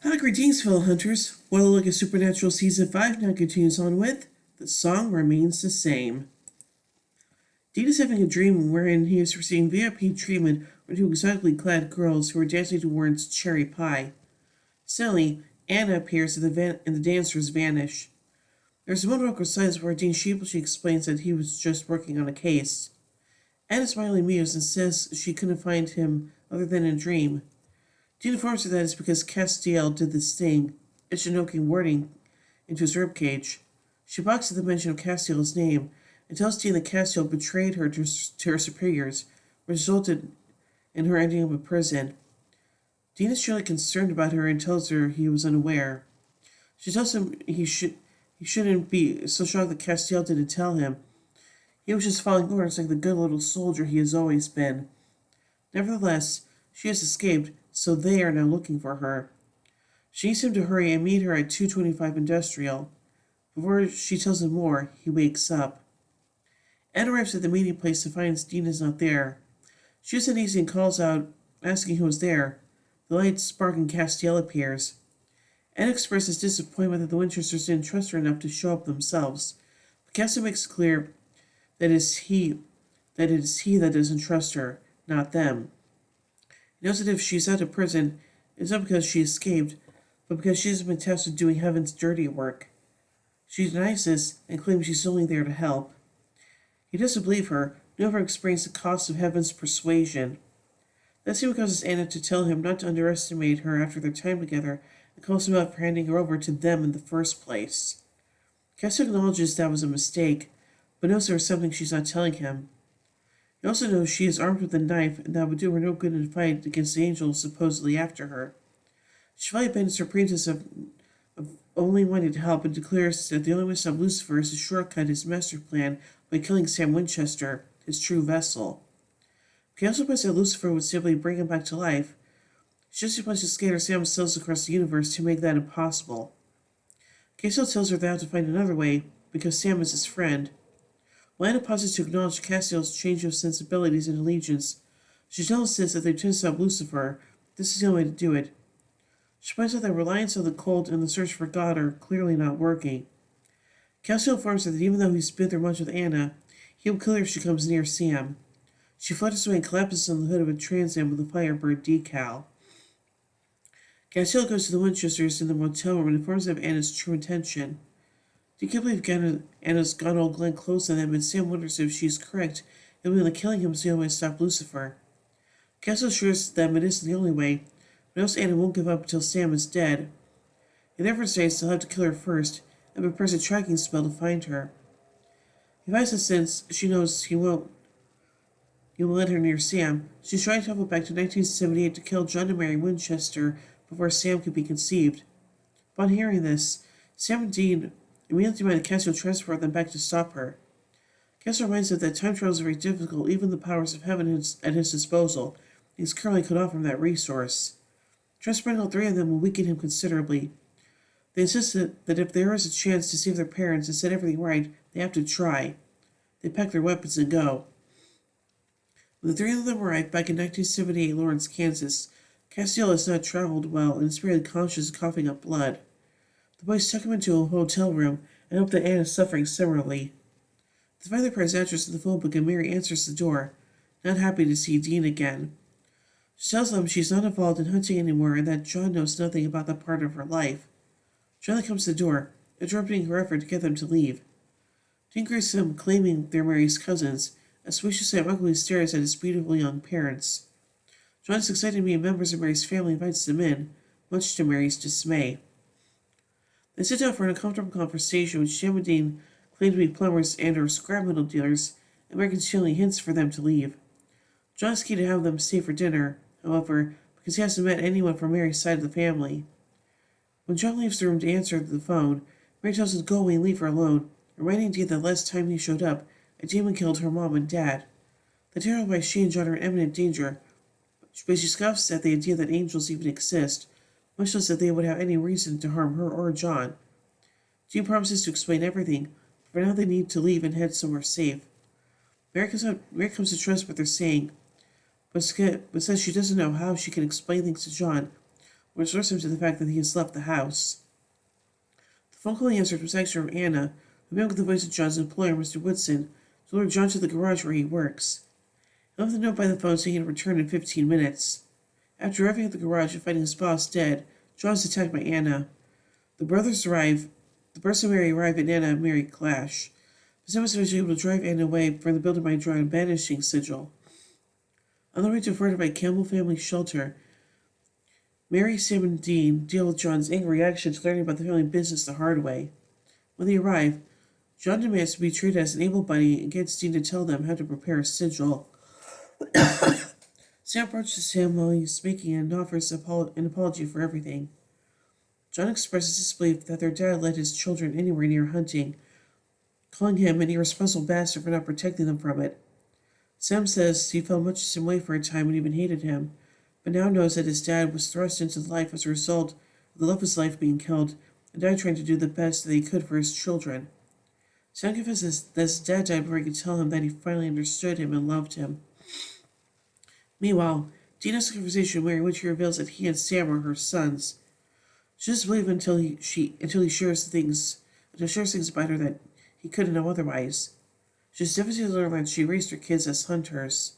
Hi, greetings, fellow hunters. Well, look at Supernatural Season 5 now continues on with The Song Remains the Same. Dean is having a dream wherein he is receiving VIP treatment with two exotically clad girls who are dancing towards cherry pie. Suddenly, Anna appears and the dancers vanish. There's a moment of silence where Dean sheepishly explains that he was just working on a case. Anna smilingly mews and says she couldn't find him other than in a dream. Dean informs her that it's because Castiel did this thing, Ishinoki wording, into his ribcage. She balks at the mention of Castiel's name and tells Dean that Castiel betrayed her to her superiors, which resulted in her ending up in prison. Dean is surely concerned about her and tells her he was unaware. She tells him he shouldn't be so shocked that Castiel didn't tell him. He was just following orders like the good little soldier he has always been. Nevertheless, she has escaped, so they are now looking for her. She needs him to hurry and meet her at 225 Industrial. Before she tells him more, he wakes up. Anne arrives at the meeting place and finds Dean is not there. She is uneasy and calls out, asking who is there. The light sparking Castiel appears. Anne expresses disappointment that the Winchesters didn't trust her enough to show up themselves. But Castiel makes it clear that it is he that doesn't trust her, not them. He knows that if she's out of prison, it's not because she escaped, but because she hasn't been tasked with doing heaven's dirty work. She denies this and claims she's only there to help. He doesn't believe her, nor ever experienced the cost of heaven's persuasion. That's what causes Anna to tell him not to underestimate her after their time together and calls him out for handing her over to them in the first place. Castiel acknowledges that was a mistake, but knows there was something she's not telling him. He also knows she is armed with a knife and that would do her no good in a fight against the angels supposedly after her. She finally abandons her pretense of only wanting to help and declares that the only way to stop Lucifer is to shortcut his master plan by killing Sam Winchester, his true vessel. He also points that Lucifer would simply bring him back to life. She just plans to scatter Sam's cells across the universe to make that impossible. Castiel tells her they have to find another way because Sam is his friend. Lana pauses to acknowledge Castiel's change of sensibilities and allegiance. She tells us that they tend to stop Lucifer. This is the only way to do it. She points out that reliance on the cult and the search for God are clearly not working. Castiel informs her that even though he's been through much with Anna, he will kill her if she comes near Sam. She flutters away and collapses on the hood of a Trans Am with a Firebird decal. Castiel goes to the Winchesters in the motel room and informs them of Anna's true intention. They can't believe Anna's gone old Glenn close on them, and Sam wonders if she's correct, and will killing him is the only way to stop Lucifer. Castiel assures them it isn't the only way, but knows Anna won't give up until Sam is dead. He therefore states they'll have to kill her first, and prepares a tracking spell to find her. He finds that since she knows he won't let her near Sam, she's trying to travel back to 1978 to kill John and Mary Winchester before Sam could be conceived. Upon hearing this, Sam and Dean immediately demand Castiel transport them back to stop her. Castiel reminds them that time travel is very difficult, even the powers of heaven at his disposal. He's currently cut off from that resource. Transporting all three of them will weaken him considerably. They insist that if there is a chance to save their parents and set everything right, they have to try. They pack their weapons and go. When the three of them arrive back in 1978 Lawrence, Kansas, Castiel has not traveled well and is barely conscious of coughing up blood. The boys tuck him into a hotel room and hope that Anne is suffering similarly. They find their prize address in the phone book and Mary answers the door, not happy to see Dean again. She tells them she's not involved in hunting anymore and that John knows nothing about that part of her life. Charlie comes to the door, interrupting her effort to get them to leave. Dean greets them, claiming they're Mary's cousins, and suspiciously ironically stares at his beautiful young parents. John is excited to meet members of Mary's family and invites them in, much to Mary's dismay. They sit down for an uncomfortable conversation which Sam and Dean claim to be plumbers and or scrap metal dealers, and Mary continually hints for them to leave. John is keen to have them stay for dinner, however, because he hasn't met anyone from Mary's side of the family. When John leaves the room to answer the phone, Mary tells him to go away and leave her alone, reminding Dean that last time he showed up, a demon killed her mom and dad. The terrified by she and John are in imminent danger, but she scoffs at the idea that angels even exist, much less that they would have any reason to harm her or John. Dean promises to explain everything, but for now they need to leave and head somewhere safe. Mary comes to trust what they're saying, but says she doesn't know how she can explain things to John, which alerts him to the fact that he has left the house. The phone call he answered was actually from Anna, who met with the voice of John's employer, Mr. Woodson, to lure John to the garage where he works. He left a note by the phone saying he'd return in 15 minutes. After arriving at the garage and finding his boss dead, John is attacked by Anna. The brothers arrive. The Burst and Mary arrive, and Anna and Mary clash. But Sam is eventually able to drive Anna away from the building by drawing a banishing sigil. On the way to a fortified Campbell family shelter, Mary, Sam, and Dean deal with John's angry reaction to learning about the family business the hard way. When they arrive, John demands to be treated as an able buddy and gets Dean to tell them how to prepare a sigil. Sam approaches Sam while he's speaking and offers an apology for everything. John expresses his belief that their dad let his children anywhere near hunting, calling him an irresponsible bastard for not protecting them from it. Sam says he felt much the same way for a time and even hated him, but now knows that his dad was thrust into life as a result of the love of his life being killed, and died trying to do the best that he could for his children. Sam confesses that his dad died before he could tell him that he finally understood him and loved him. Meanwhile, Dean has a conversation with Mary in which he reveals that he and Sam are her sons. She doesn't believe until he shares things about her that he couldn't know otherwise. She's devastated to learn that she raised her kids as hunters.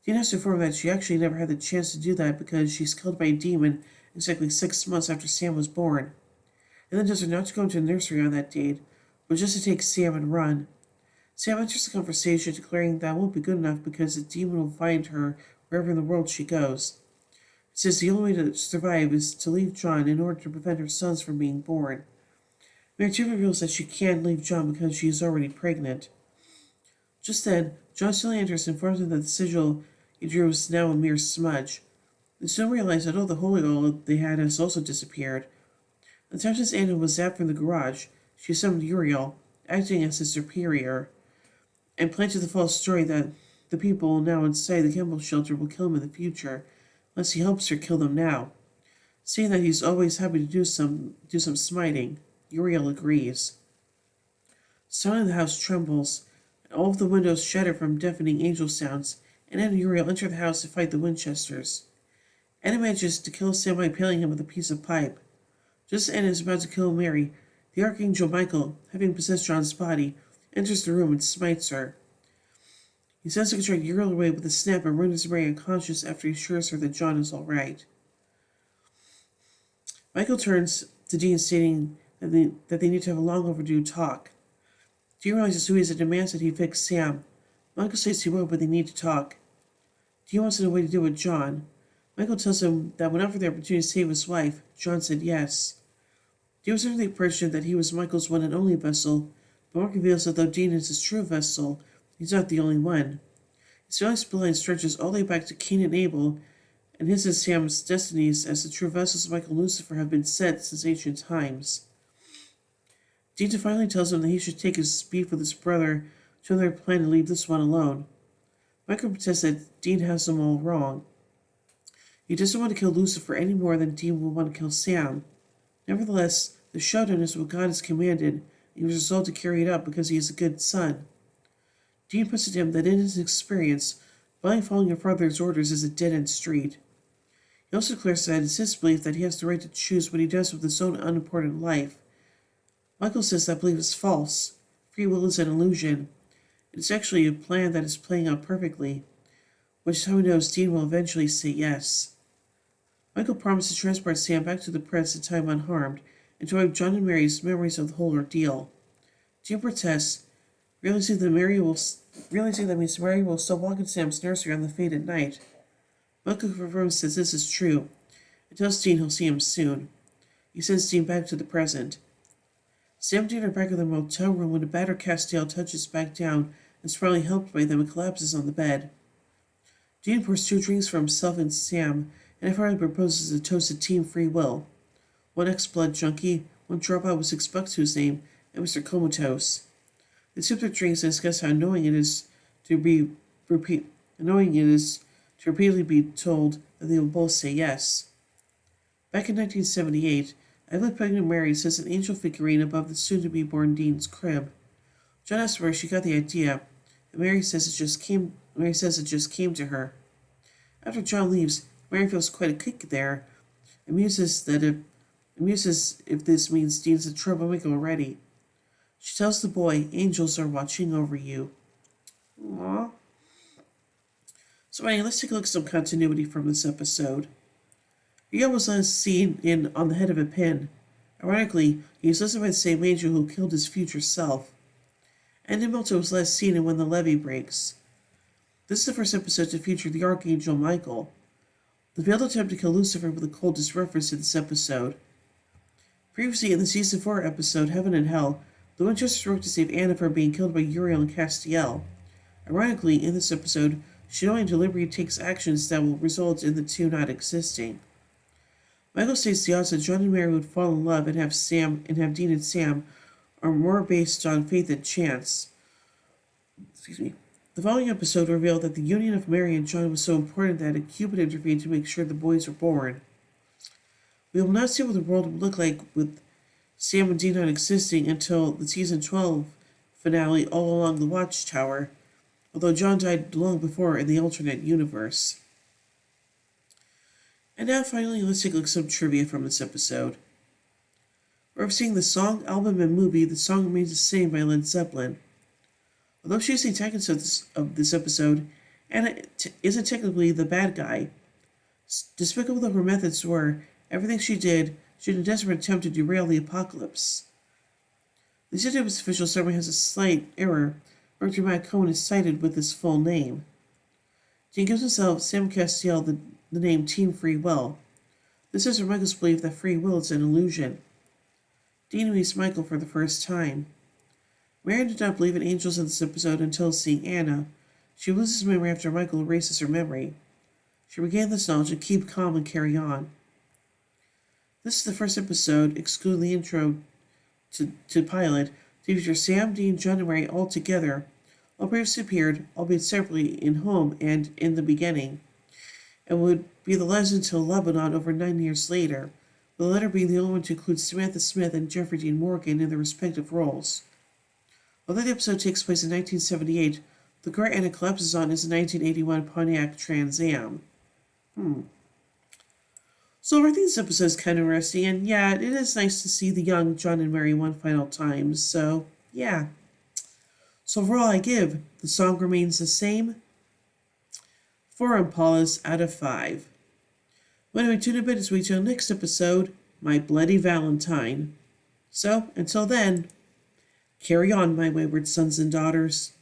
Dean has to inform her that she actually never had the chance to do that because she's killed by a demon exactly 6 months after Sam was born, and then tells her not to go into the nursery on that date, but just to take Sam and run. Sam enters the conversation, declaring that won't be good enough because the demon will find her wherever in the world she goes. He says the only way to survive is to leave John in order to prevent her sons from being born. Mary too reveals that she can't leave John because she is already pregnant. Just then, John Stanley enters and informs him that the sigil he drew is now a mere smudge. They soon realize that all the holy oil they had has also disappeared. The time since Anna was zapped from the garage, she summoned Uriel, acting as his superior, and planted the false story that the people now inside the Campbell shelter will kill him in the future, unless he helps her kill them now. Seeing that he's always happy to do some smiting, Uriel agrees. Suddenly the house trembles, and all of the windows shatter from deafening angel sounds, and Anna and Uriel enter the house to fight the Winchesters. Anna manages to kill Sam by impaling him with a piece of pipe. Just as Anna is about to kill Mary, the Archangel Michael, having possessed John's body, enters the room and smites her. He sends to contract Uriel away with a snap and renders Mary unconscious after he assures her that John is all right. Michael turns to Dean, stating that they need to have a long overdue talk. Dean realizes who he is and demands that he fix Sam. Michael says he will, but they need to talk. Dean wants to know what to do with John. Michael tells him that when offered the opportunity to save his wife, John said yes. Dean was under the impression that he was Michael's one and only vessel, but Mark reveals that though Dean is his true vessel, he's not the only one. His family's bloodline stretches all the way back to Cain and Abel, and his and Sam's destinies as the true vessels of Michael and Lucifer have been set since ancient times. Dean finally tells him that he should take his beef with his brother to another plan and leave this one alone. Michael protests that Dean has them all wrong. He doesn't want to kill Lucifer any more than Dean will want to kill Sam. Nevertheless, the showdown is what God has commanded, and he was resolved to carry it out because he is a good son. Dean puts it to him that in his experience, blindly following your father's orders is a dead-end street. He also declares that it's his belief that he has the right to choose what he does with his own unimportant life. Michael says that belief is false. Free will is an illusion. It is actually a plan that is playing out perfectly, which is how he knows Dean will eventually say yes. Michael promises to transport Sam back to the prince in time unharmed, and to wipe John and Mary's memories of the whole ordeal. Dean protests, realizing that Mary will still walk in Sam's nursery on the fated night. Michael confirms that this is true, and tells Dean he'll see him soon. He sends Dean back to the present. Sam and Dean are back in the motel room when a battered Castile touches back down and is finally helped by them and collapses on the bed. Dean pours 2 drinks for himself and Sam, and finally proposes a toast to Team Free Will. One ex-blood junkie, one dropout with 6 bucks to his name, and Mr. Comatose. They sip their drinks and discuss how annoying it is to repeatedly be told that they will both say yes. Back in 1978, Evelyn pregnant Mary says an angel figurine above the soon-to-be-born Dean's crib. John asks where she got the idea, and Mary says it just came to her. After John leaves, Mary feels quite a kick there, It muses if this means Dean's in trouble, make him ready. She tells the boy, angels are watching over you. Aww. So anyway, let's take a look at some continuity from this episode. Rio was last seen in On the Head of a Pin. Ironically, he is listed by the same angel who killed his future self. And Milton was last seen in When the Levee Breaks. This is the first episode to feature the Archangel Michael. The failed attempt to kill Lucifer with the coldest reference to this episode. Previously in the Season 4 episode Heaven and Hell, the Winchesters worked to save Anna from being killed by Uriel and Castiel. Ironically, in this episode, she knowingly deliberately takes actions that will result in the two not existing. Michael states the odds that John and Mary would fall in love and have Dean and Sam are more based on faith and chance. The following episode revealed that the union of Mary and John was so important that a Cupid intervened to make sure the boys were born. We will not see what the world would look like with Sam and Dean not existing until the Season 12 finale, All Along the Watchtower, although John died long before in the alternate universe. And now finally, let's take a look at some trivia from this episode. We're seeing the song, album, and movie The Song Remains the Same by Led Zeppelin. Although she's the antagonist of this episode, Anna isn't technically the bad guy. Despicable though her methods were, everything she did in a desperate attempt to derail the apocalypse. The City's official summary has a slight error. Director Matt Cohen is cited with his full name. Dean gives himself, Sam Castiel, the name Team Free Will. This is Michael's belief that free will is an illusion. Dean meets Michael for the first time. Mary did not believe in angels in this episode until seeing Anna. She loses memory after Michael erases her memory. She regained this knowledge to keep calm and carry on. This is the first episode, excluding the intro to pilot, to feature Sam, Dean, John, and Mary all together. All previously appeared, albeit separately, in Home and In the Beginning, and would be the last until Lebanon over 9 years later, with the latter being the only one to include Samantha Smith and Jeffrey Dean Morgan in their respective roles. Although the episode takes place in 1978, the car Anna collapses on is a 1981 Pontiac Trans Am. So I think this episode is kind of interesting, and yeah, it is nice to see the young John and Mary one final time, so yeah. So overall I give The Song Remains the Same 4 Impalas out of 5. Well, anyway, tune in a bit as we till next episode, My Bloody Valentine. So, until then, carry on, my wayward sons and daughters.